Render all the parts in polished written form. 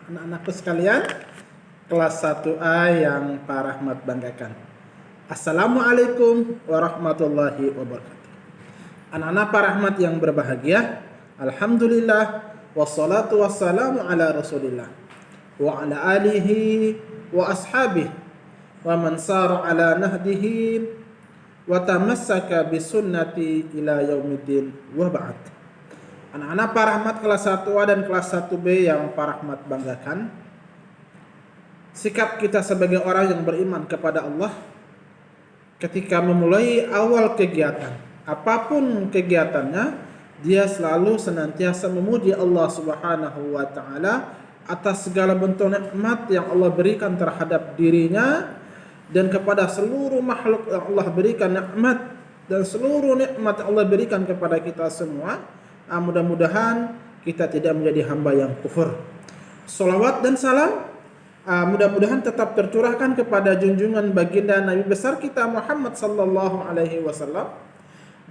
Anak-anakku sekalian, kelas 1A yang Pak Rahmat banggakan. Assalamualaikum warahmatullahi wabarakatuh. Anak-anak Pak Rahmat yang berbahagia, alhamdulillah wassalatu wassalamu ala Rasulillah wa ala alihi wa ashabihi wa man sara ala nahdihi wa tamassaka bisunnati ila yaumiddin wa ba'd. Anak-anak Pak Rahmat kelas 1A dan kelas 1B yang Pak Rahmat banggakan, sikap kita sebagai orang yang beriman kepada Allah ketika memulai awal kegiatan, apapun kegiatannya, dia selalu senantiasa memuji Allah Subhanahu wa taala atas segala bentuk nikmat yang Allah berikan terhadap dirinya dan kepada seluruh makhluk yang Allah berikan nikmat, dan seluruh nikmat yang Allah berikan kepada kita semua. Mudah-mudahan kita tidak menjadi hamba yang kufur. Salawat dan salam mudah-mudahan tetap tercurahkan kepada junjungan baginda Nabi besar kita Muhammad sallallahu alaihi wasallam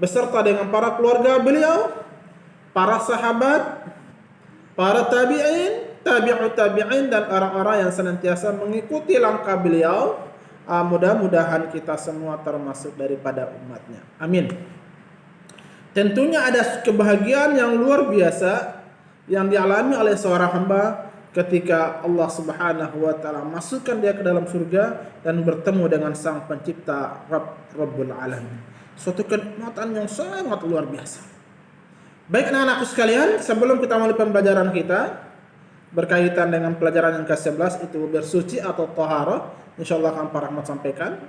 beserta dengan para keluarga beliau, para sahabat, para tabi'in, tabi'ut tabi'in, dan orang-orang yang senantiasa mengikuti langkah beliau. Mudah-mudahan kita semua termasuk daripada umatnya. Amin. Tentunya ada kebahagiaan yang luar biasa yang dialami oleh seorang hamba ketika Allah Subhanahu wa taala masukkan dia ke dalam surga dan bertemu dengan Sang Pencipta Rabbul Alamin. Suatu kenikmatan yang sangat luar biasa. Baik anak-anakku sekalian, sebelum kita mulai pembelajaran kita berkaitan dengan pelajaran yang ke-11 itu bersuci atau taharah, insyaallah akan Pak Rahmat sampaikan.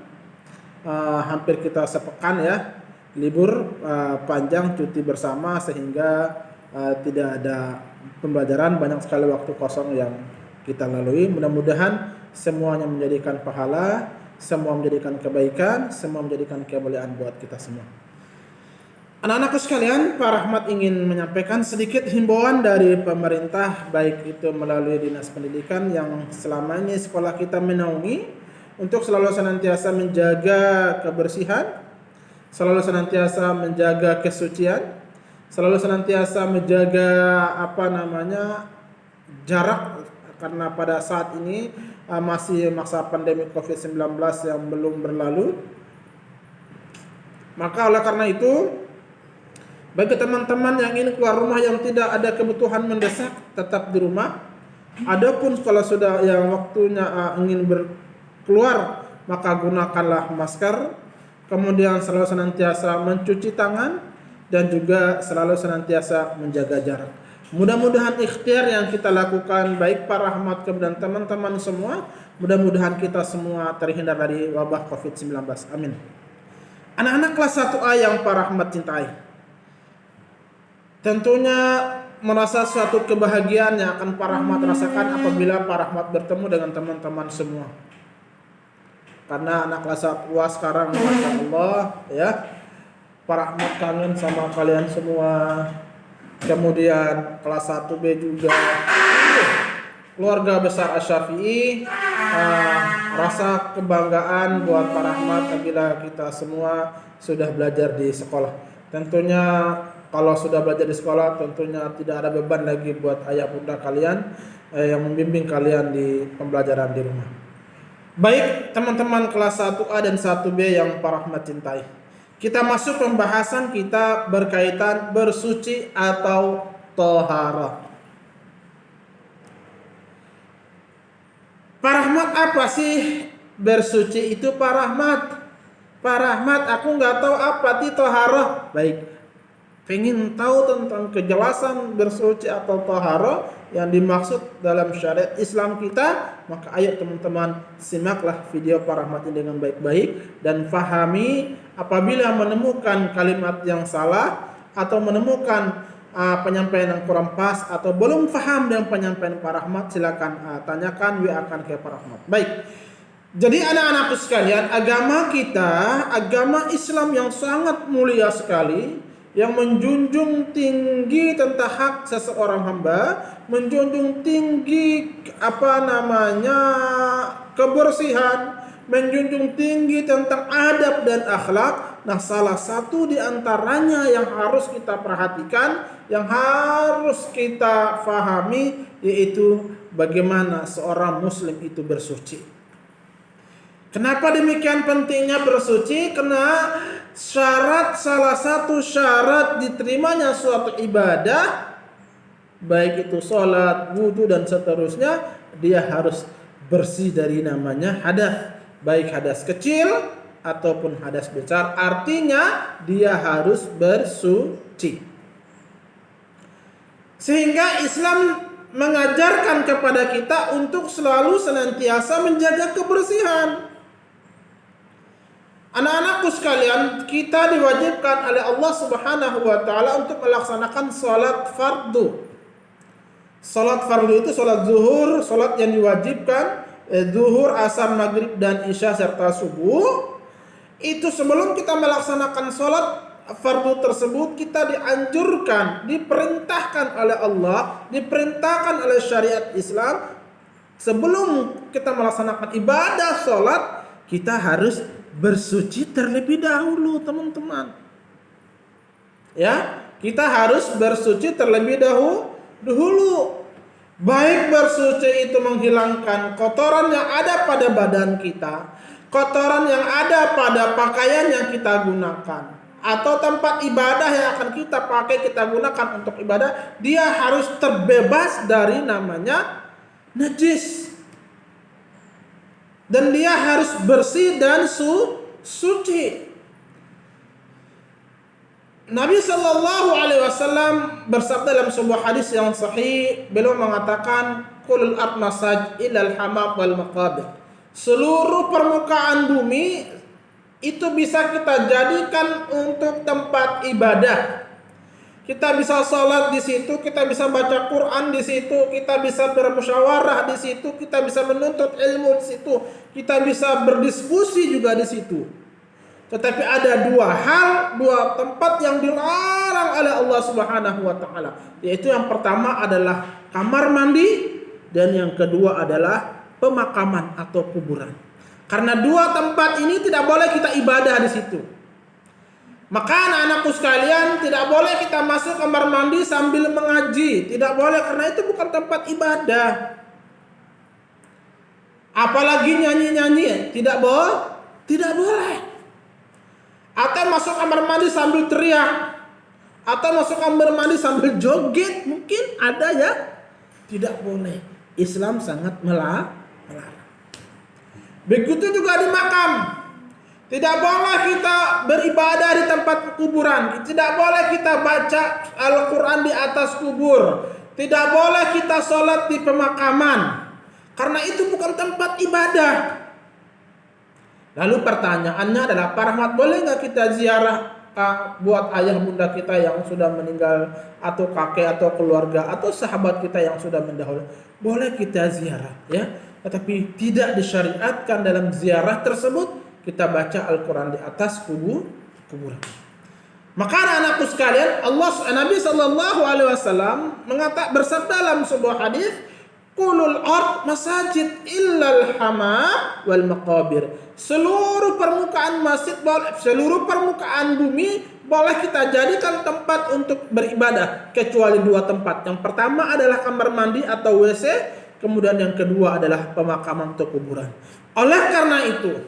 Hampir kita sepekan ya libur panjang, cuti bersama, sehingga tidak ada pembelajaran, banyak sekali waktu kosong yang kita lalui. Mudah-mudahan semuanya menjadikan pahala, semua menjadikan kebaikan, semua menjadikan kemuliaan buat kita semua. Anak-anakku sekalian, Pak Rahmat ingin menyampaikan sedikit himbauan dari pemerintah, baik itu melalui Dinas Pendidikan yang selama ini sekolah kita menaungi, untuk selalu senantiasa menjaga kebersihan, selalu senantiasa menjaga kesucian, selalu senantiasa menjaga jarak, karena pada saat ini masih masa pandemi COVID-19 yang belum berlalu. Maka oleh karena itu, bagi teman-teman yang ingin keluar rumah yang tidak ada kebutuhan mendesak, tetap di rumah. Adapun kalau sudah yang waktunya ingin keluar, maka gunakanlah masker. Kemudian selalu senantiasa mencuci tangan dan juga selalu senantiasa menjaga jarak. Mudah-mudahan ikhtiar yang kita lakukan, baik Pak Rahmat dan teman-teman semua, mudah-mudahan kita semua terhindar dari wabah COVID-19. Amin. Anak-anak kelas 1A yang Pak Rahmat cintai, tentunya merasa suatu kebahagiaan yang akan Pak Rahmat rasakan apabila Pak Rahmat bertemu dengan teman-teman semua. Karena anak kelas 1A sekarang, Masya Allah ya, Pak Rahmat kangen sama kalian semua. Kemudian kelas 1B juga, keluarga besar Asy-Syafi'i, rasa kebanggaan buat Pak Rahmat apabila kita semua sudah belajar di sekolah. Tentunya kalau sudah belajar di sekolah, tentunya tidak ada beban lagi buat ayah bunda kalian yang membimbing kalian di pembelajaran di rumah. Baik teman-teman kelas 1A dan 1B yang Pak Rahmat cintai, kita masuk pembahasan kita berkaitan bersuci atau taharah. Pak Rahmat, apa sih bersuci itu Pak Rahmat? Pak Rahmat, aku nggak tahu apa itu taharah. Baik, pengen tahu tentang kejelasan bersuci atau taharah yang dimaksud dalam syariat Islam kita, maka ayo teman-teman simaklah video Pak Rahmat ini dengan baik-baik dan fahami. Apabila menemukan kalimat yang salah atau menemukan penyampaian yang kurang pas atau belum paham dengan penyampaian Pak Rahmat, silakan tanyakan WA akan ke Pak Rahmat. Baik. Jadi anak-anakku sekalian, agama kita, agama Islam yang sangat mulia sekali, yang menjunjung tinggi tentang hak seseorang hamba, menjunjung tinggi kebersihan, menjunjung tinggi tentang adab dan akhlak, Nah, salah satu di antaranya yang harus kita perhatikan, yang harus kita fahami, yaitu bagaimana seorang muslim itu bersuci. Kenapa demikian pentingnya bersuci? Karena salah satu syarat diterimanya suatu ibadah, baik itu sholat, wudhu dan seterusnya, dia harus bersih dari namanya hadas, baik hadas kecil ataupun hadas besar. Artinya dia harus bersuci. Sehingga Islam mengajarkan kepada kita untuk selalu senantiasa menjaga kebersihan. Anak-anakku sekalian, kita diwajibkan oleh Allah Subhanahu wa taala untuk melaksanakan salat fardu. Salat fardu itu salat zuhur, salat yang diwajibkan, zuhur, asar, maghrib dan isya serta subuh. Itu sebelum kita melaksanakan salat fardu tersebut, kita dianjurkan, diperintahkan oleh Allah, diperintahkan oleh syariat Islam, sebelum kita melaksanakan ibadah salat, kita harus bersuci terlebih dahulu, teman-teman. Ya, kita harus bersuci terlebih dahulu. Baik bersuci itu menghilangkan kotoran yang ada pada badan kita, kotoran yang ada pada pakaian yang kita gunakan, atau tempat ibadah yang akan kita pakai, kita gunakan untuk ibadah, dia harus terbebas dari namanya najis. Dan dia harus bersih dan suci. Nabi Shallallahu Alaihi Wasallam bersabda dalam sebuah hadis yang sahih, beliau mengatakan, "Kulul ard masaj ilal hamam wal maqabir." Seluruh permukaan bumi itu bisa kita jadikan untuk tempat ibadah. Kita bisa sholat di situ, kita bisa baca Quran di situ, kita bisa bermusyawarah di situ, kita bisa menuntut ilmu di situ, kita bisa berdiskusi juga di situ. Tetapi ada dua tempat yang dilarang oleh Allah Subhanahu wa taala, yaitu yang pertama adalah kamar mandi dan yang kedua adalah pemakaman atau kuburan. Karena dua tempat ini tidak boleh kita ibadah di situ. Maka anak-anakku sekalian, tidak boleh kita masuk kamar mandi sambil mengaji. Tidak boleh, karena itu bukan tempat ibadah. Apalagi nyanyi-nyanyi, tidak boleh. Atau masuk kamar mandi sambil teriak, atau masuk kamar mandi sambil joget, mungkin ada ya. Tidak boleh. Islam sangat melarang. Begitu juga di makam. Tidak boleh kita beribadah di tempat kuburan. Tidak boleh kita baca Al-Quran di atas kubur. Tidak boleh kita sholat di pemakaman. Karena itu bukan tempat ibadah. Lalu pertanyaannya adalah, Pak Rahmat, boleh nggak kita ziarah buat ayah bunda kita yang sudah meninggal, atau kakek atau keluarga atau sahabat kita yang sudah mendahulu? Boleh kita ziarah, ya. Tetapi tidak disyariatkan dalam ziarah tersebut kita baca Al-Quran di atas kuburan. Maka anak-anakku sekalian, Nabi Sallallahu Alaihi Wasallam bersabda dalam sebuah hadis, "Kulul ard masajid illal hamam wal maqabir." Seluruh permukaan masjid, seluruh permukaan bumi boleh kita jadikan tempat untuk beribadah, kecuali dua tempat. Yang pertama adalah kamar mandi atau WC, kemudian yang kedua adalah pemakaman atau kuburan. Oleh karena itu,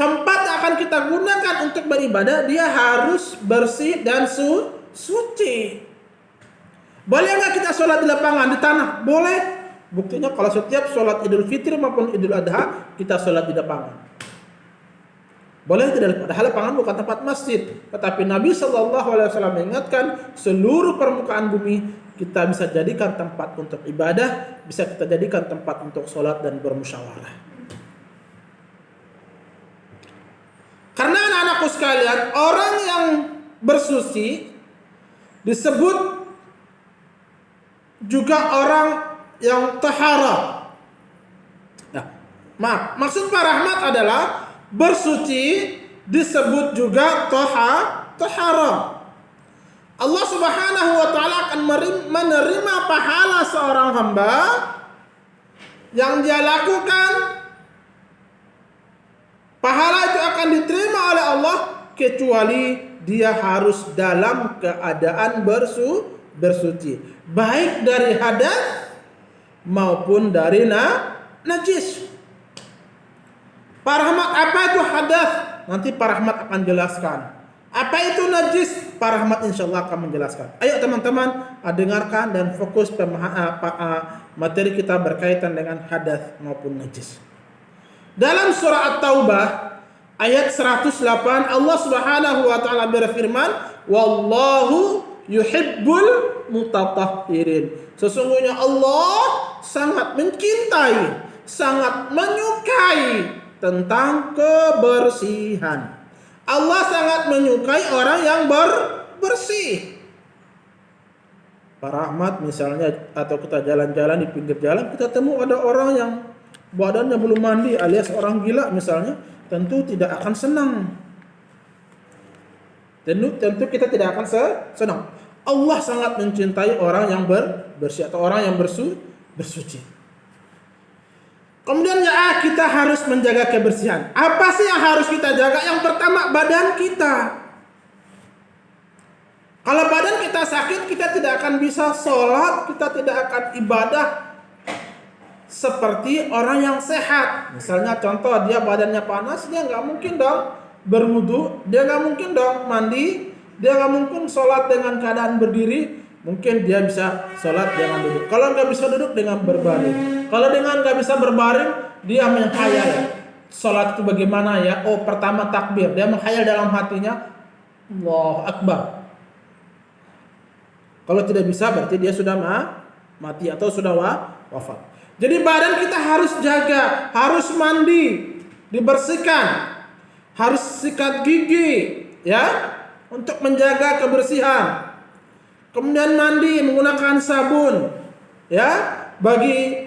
tempat yang akan kita gunakan untuk beribadah, dia harus bersih dan suci. Boleh nggak kita sholat di lapangan, di tanah? Boleh. Buktinya kalau setiap sholat Idul Fitri maupun Idul Adha, kita sholat di lapangan. Boleh tidak? Padahal lapangan bukan tempat masjid. Tetapi Nabi SAW mengingatkan, seluruh permukaan bumi kita bisa jadikan tempat untuk ibadah, bisa kita jadikan tempat untuk sholat dan bermusyawarah. Karena anak-anakku sekalian, orang yang bersuci disebut juga orang yang tahara. Nah, maksud Pak Rahmat adalah bersuci disebut juga tahara. Allah Subhanahu wa taala akan menerima pahala seorang hamba yang dia lakukan. Pahala itu akan diterima oleh Allah kecuali dia harus dalam keadaan bersuci, baik dari hadas maupun dari najis. Pak Rahmat, apa itu hadas? Nanti Pak Rahmat akan jelaskan. Apa itu najis? Pak Rahmat insyaallah akan menjelaskan. Ayo teman-teman, dengarkan dan fokus materi kita berkaitan dengan hadas maupun najis. Dalam surah At-Taubah ayat 108 Allah Subhanahu wa taala berfirman, "Wallahu yuhibbul mutatahhirin." Sesungguhnya Allah sangat mencintai, sangat menyukai tentang kebersihan. Allah sangat menyukai orang yang bersih. Pak Rahmat misalnya, atau kita jalan-jalan di pinggir jalan, kita temu ada orang yang badannya belum mandi alias orang gila misalnya, tentu tidak akan senang. Tentu kita tidak akan senang. Allah sangat mencintai orang yang bersih atau orang yang bersuci. Kemudian kita harus menjaga kebersihan. Apa sih yang harus kita jaga? Yang pertama, badan kita. Kalau badan kita sakit, kita tidak akan bisa sholat, kita tidak akan ibadah seperti orang yang sehat. Misalnya contoh, dia badannya panas, dia nggak mungkin dong berwudu, dia nggak mungkin dong mandi, dia nggak mungkin sholat dengan keadaan berdiri. Mungkin dia bisa sholat dengan duduk. Kalau nggak bisa duduk, dengan berbaring. Kalau dengan nggak bisa berbaring, dia menghayal sholat itu bagaimana ya. Oh, pertama takbir, dia menghayal dalam hatinya Allahu Akbar. Kalau tidak bisa, berarti dia sudah mati atau sudah wafat. Jadi badan kita harus jaga, harus mandi, dibersihkan, harus sikat gigi, ya, untuk menjaga kebersihan. Kemudian mandi menggunakan sabun, ya. Bagi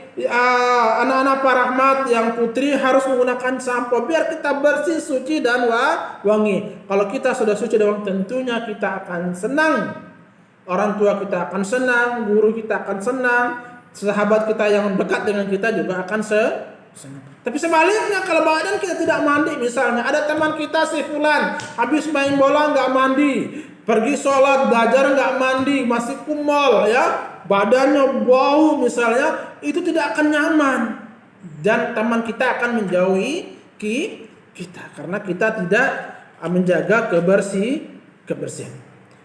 anak-anak Pak Rahmat yang putri harus menggunakan sampo biar kita bersih, suci dan wangi. Kalau kita sudah suci dan wangi, tentunya kita akan senang. Orang tua kita akan senang, guru kita akan senang, sahabat kita yang dekat dengan kita juga akan senang. Tapi sebaliknya, kalau badan kita tidak mandi, misalnya ada teman kita si fulan habis main bola nggak mandi, pergi sholat, belajar nggak mandi, masih kumol, ya, badannya bau misalnya, itu tidak akan nyaman. Dan teman kita akan menjauhi kita karena kita tidak menjaga kebersihan.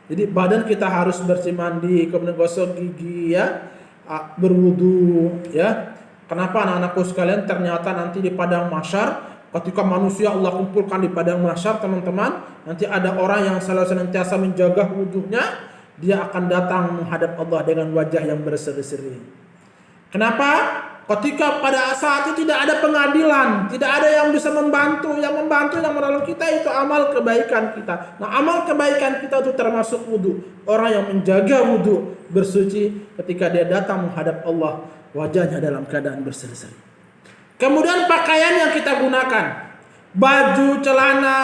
Jadi badan kita harus bersih, mandi, kemudian gosok gigi, ya, berwudu, ya. Kenapa anak-anakku sekalian, ternyata nanti di padang mahsyar, ketika manusia Allah kumpulkan di padang mahsyar, teman-teman, nanti ada orang yang selalu senantiasa menjaga wudunya, dia akan datang menghadap Allah dengan wajah yang berseri-seri. Kenapa? Ketika pada saat itu tidak ada pengadilan, tidak ada yang bisa membantu, yang menolong kita itu amal kebaikan kita. Nah, amal kebaikan kita itu termasuk wudu. Orang yang menjaga wudu, bersuci, ketika dia datang menghadap Allah, wajahnya dalam keadaan berseri-seri. Kemudian pakaian yang kita gunakan, baju, celana,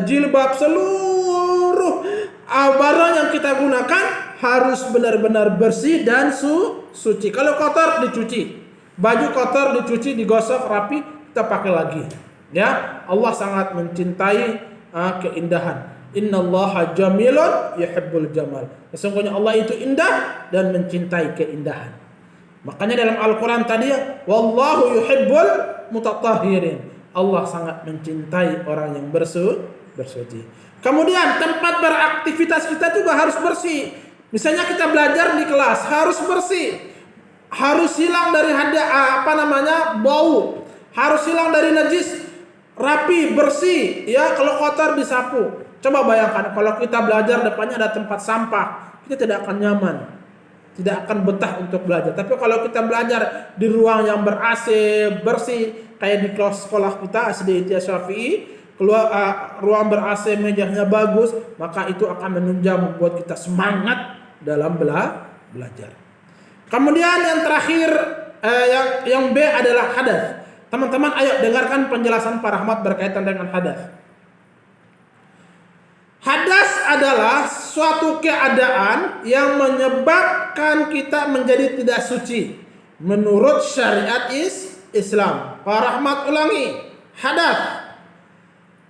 jilbab, seluruh barang yang kita gunakan harus benar-benar bersih dan suci. Kalau kotor, dicuci. Baju kotor, dicuci, digosok rapi, kita pakai lagi. Ya, Allah sangat mencintai keindahan. Innallaha jamilun yuhibbul jamal. Sesungguhnya Allah itu indah dan mencintai keindahan. Makanya dalam Al-Quran tadi, wallahu yuhibbul mutatahhirin. Allah sangat mencintai orang yang bersuci. Kemudian tempat beraktivitas kita juga harus bersih. Misalnya kita belajar di kelas, harus bersih. Harus hilang dari bau. Harus hilang dari najis, rapi, bersih, ya. Kalau kotor disapu. Coba bayangkan kalau kita belajar depannya ada tempat sampah, kita tidak akan nyaman, tidak akan betah untuk belajar. Tapi kalau kita belajar di ruang yang ber-AC, bersih, kayak di kelas sekolah kita SD Ihtiyas Syafi'i, ruang ber-AC, mejanya bagus, maka itu akan menunjang, membuat kita semangat dalam belajar. Kemudian yang terakhir, yang B adalah hadas. Teman-teman, ayo dengarkan penjelasan Pak Rahmat berkaitan dengan hadas. Hadas adalah suatu keadaan yang menyebabkan kita menjadi tidak suci menurut syariat Islam. Pak Rahmat ulangi, hadas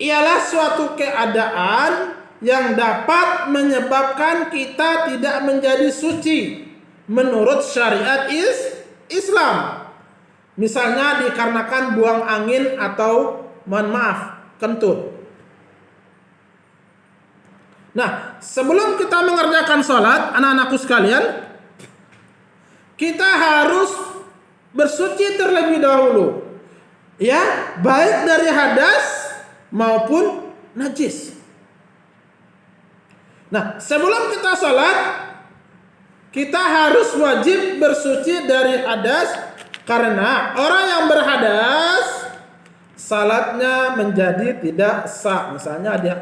ialah suatu keadaan yang dapat menyebabkan kita tidak menjadi suci menurut syariat Islam. Misalnya dikarenakan buang angin atau mohon maaf, kentut. Nah, sebelum kita mengerjakan sholat, anak-anakku sekalian, kita harus bersuci terlebih dahulu. Ya, baik dari hadas maupun najis. Nah, sebelum kita sholat, kita harus wajib bersuci dari hadas, karena orang yang berhadas salatnya menjadi tidak sah. Misalnya dia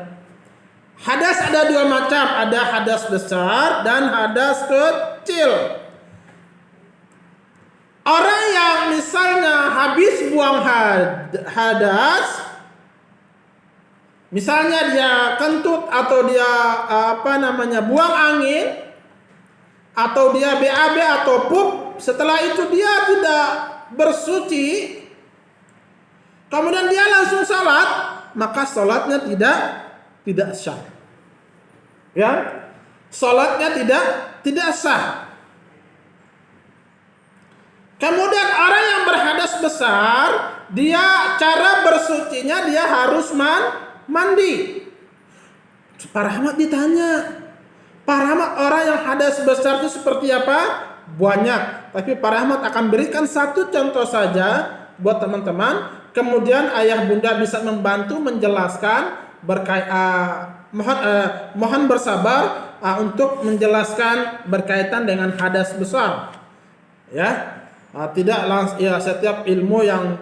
hadas ada dua macam, ada hadas besar dan hadas kecil. Orang yang misalnya habis buang hadas, misalnya dia kentut atau dia buang angin, atau dia BAB atau pup, setelah itu dia tidak bersuci, kemudian dia langsung salat, maka salatnya tidak sah. Ya, salatnya tidak sah. Kemudian orang yang berhadas besar, dia cara bersucinya dia harus mandi. Pak Rahmat ditanya, Pak Rahmat, orang yang hadas besar itu seperti apa? Banyak. Tapi Pak Rahmat akan berikan satu contoh saja buat teman-teman. Kemudian ayah bunda bisa membantu menjelaskan mohon bersabar untuk menjelaskan berkaitan dengan hadas besar. Ya. Tidak langsung ya, setiap ilmu yang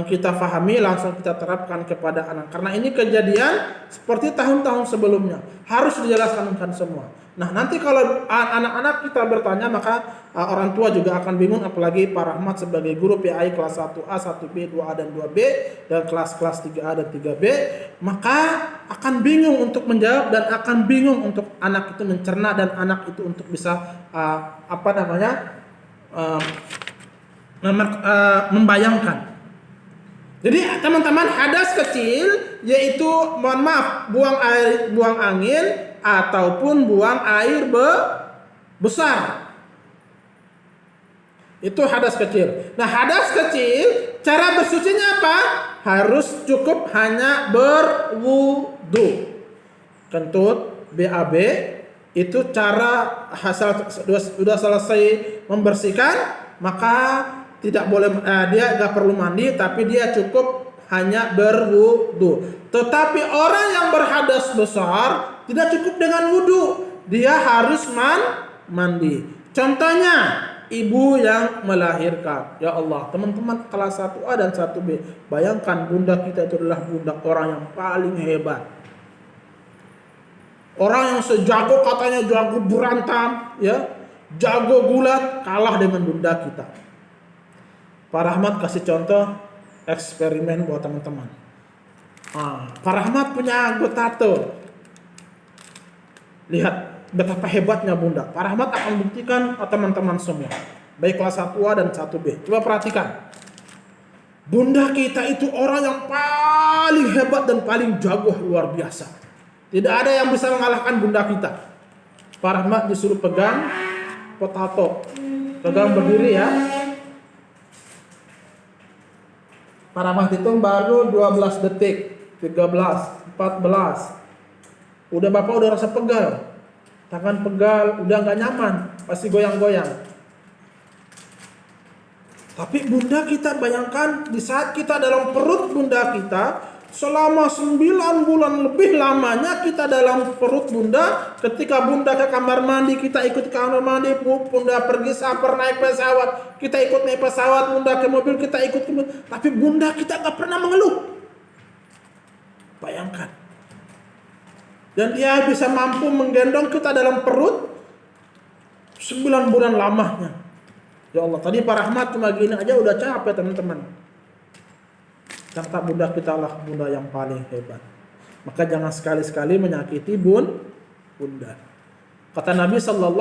kita fahami langsung kita terapkan kepada anak, karena ini kejadian seperti tahun-tahun sebelumnya, harus dijelaskan semua. Nah, nanti kalau anak-anak kita bertanya, maka orang tua juga akan bingung, apalagi Pak Rahmat sebagai guru PAI kelas 1A, 1B, 2A dan 2B, dan kelas-kelas 3A dan 3B, maka akan bingung untuk menjawab dan akan bingung untuk anak itu mencerna dan anak itu untuk bisa membayangkan. Jadi teman-teman, hadas kecil yaitu mohon maaf buang angin ataupun buang air besar. Itu hadas kecil. Nah, hadas kecil cara bersucinya apa? Harus cukup hanya berwudu. Kentut, BAB, itu cara sudah selesai membersihkan, maka tidak boleh, dia nggak perlu mandi, tapi dia cukup hanya berwudu. Tetapi orang yang berhadas besar tidak cukup dengan wudu, dia harus mandi. Contohnya ibu yang melahirkan. Ya Allah, teman-teman kelas 1A dan 1B, bayangkan bunda kita itu adalah bunda orang yang paling hebat. Orang yang sejago, katanya jago berantam, ya, jago gulat, kalah dengan bunda kita. Pak Rahmat kasih contoh eksperimen buat teman-teman. Pak Rahmat punya gotato. Lihat betapa hebatnya bunda. Pak Rahmat akan buktikan teman-teman semua, baik kelas 1A dan 1B. Coba perhatikan. Bunda kita itu orang yang paling hebat dan paling jago, luar biasa. Tidak ada yang bisa mengalahkan bunda kita. Pak Rahmat disuruh pegang potato. Pegang berdiri ya. Pak Rahmat hitung baru 12 detik, 13, 14. Udah Bapak udah rasa pegal. Tangan pegal, udah gak nyaman, pasti goyang-goyang. Tapi bunda kita, bayangkan di saat kita dalam perut bunda kita, selama 9 bulan lebih lamanya kita dalam perut bunda. Ketika bunda ke kamar mandi, kita ikut ke kamar mandi. Bunda pergi saper naik pesawat, kita ikut naik pesawat. Bunda ke mobil, kita ikut ke mobil. Tapi bunda kita gak pernah mengeluh. Bayangkan. Dan dia bisa mampu menggendong kita dalam perut 9 bulan lamanya. Ya Allah, tadi Pak Rahmat cuma gini aja udah capek teman-teman. Ternyata bunda kita lah bunda yang paling hebat. Maka jangan sekali-sekali menyakiti bunda. Kata Nabi SAW,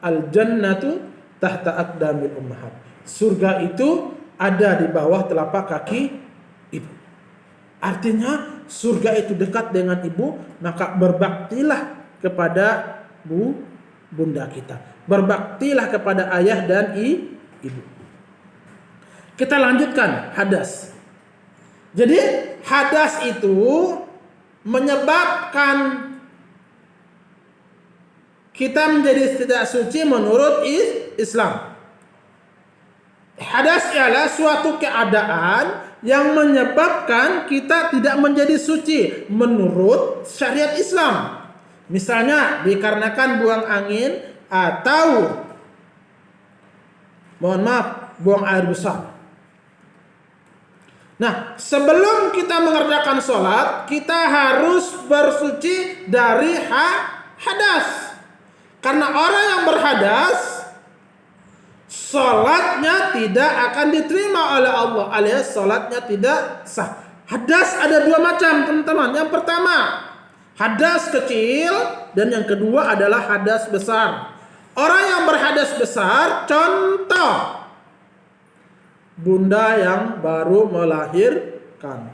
al-jannatu tahta aqdamil ummahat. Surga itu ada di bawah telapak kaki ibu. Artinya surga itu dekat dengan ibu, maka berbaktilah kepada bunda kita. Berbaktilah kepada ayah dan ibu. Kita lanjutkan hadas. Jadi hadas itu menyebabkan kita menjadi tidak suci menurut Islam. Hadas ialah suatu keadaan yang menyebabkan kita tidak menjadi suci menurut syariat Islam. Misalnya dikarenakan buang angin atau buang air besar. Nah, sebelum kita mengerjakan sholat, kita harus bersuci dari hadas. Karena orang yang berhadas, sholatnya tidak akan diterima oleh Allah, alias sholatnya tidak sah. Hadas ada dua macam, teman-teman. Yang pertama, hadas kecil, dan yang kedua adalah hadas besar. Orang yang berhadas besar, contoh bunda yang baru melahirkan.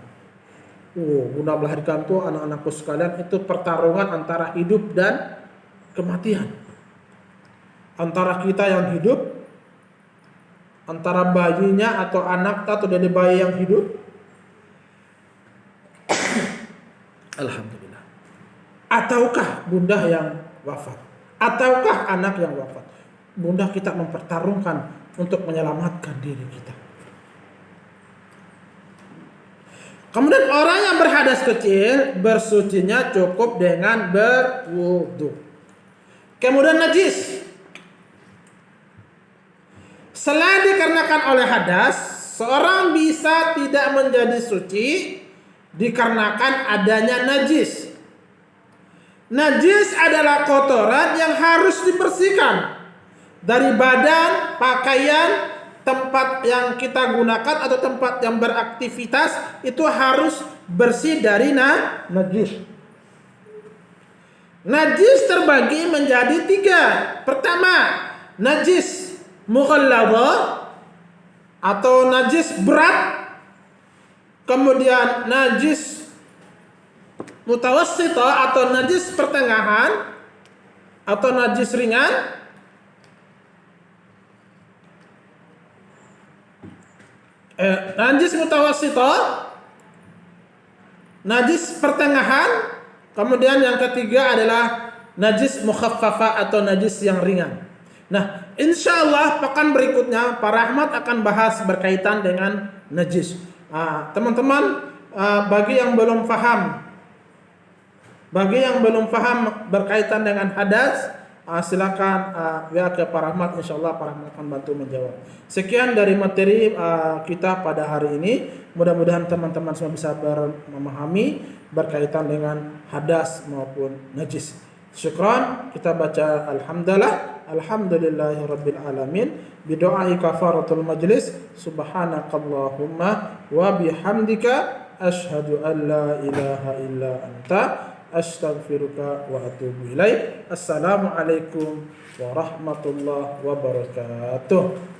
Bunda melahirkan tuh anak-anakku sekalian, itu pertarungan antara hidup dan kematian. Antara kita yang hidup, antara bayinya atau anak atau dari bayi yang hidup. Alhamdulillah. Ataukah bunda yang wafat, ataukah anak yang wafat. Bunda kita mempertarungkan untuk menyelamatkan diri kita. Kemudian orang yang berhadas kecil, bersucinya cukup dengan berwudu. Kemudian najis. Selain dikarenakan oleh hadas, seorang bisa tidak menjadi suci dikarenakan adanya najis. Najis adalah kotoran yang harus dibersihkan dari badan, pakaian, tempat yang kita gunakan atau tempat yang beraktivitas, itu harus bersih dari najis. Najis terbagi menjadi 3. Pertama, najis mughalladhah atau najis berat. Kemudian najis mutawassithah atau najis pertengahan atau najis ringan. Najis mutawassithah, najis pertengahan, kemudian yang ketiga adalah najis mukhaffafah atau najis yang ringan. Nah, insyaallah pekan berikutnya Pak Rahmat akan bahas berkaitan dengan najis. Teman-teman, bagi yang belum paham berkaitan dengan hadas, silakan WA ke Pak Rahmat, insyaallah Pak Rahmat akan bantu menjawab. Sekian dari materi kita pada hari ini. Mudah-mudahan teman-teman semua bisa memahami berkaitan dengan hadas maupun najis. Syukran, kita baca alhamdulillahirabbil alamin bidoai kafaratul majlis. Subhanakallahumma wa bihamdika asyhadu an la ilaha illa anta astaghfiruka wa atubu ilaik. Assalamualaikum warahmatullahi wabarakatuh.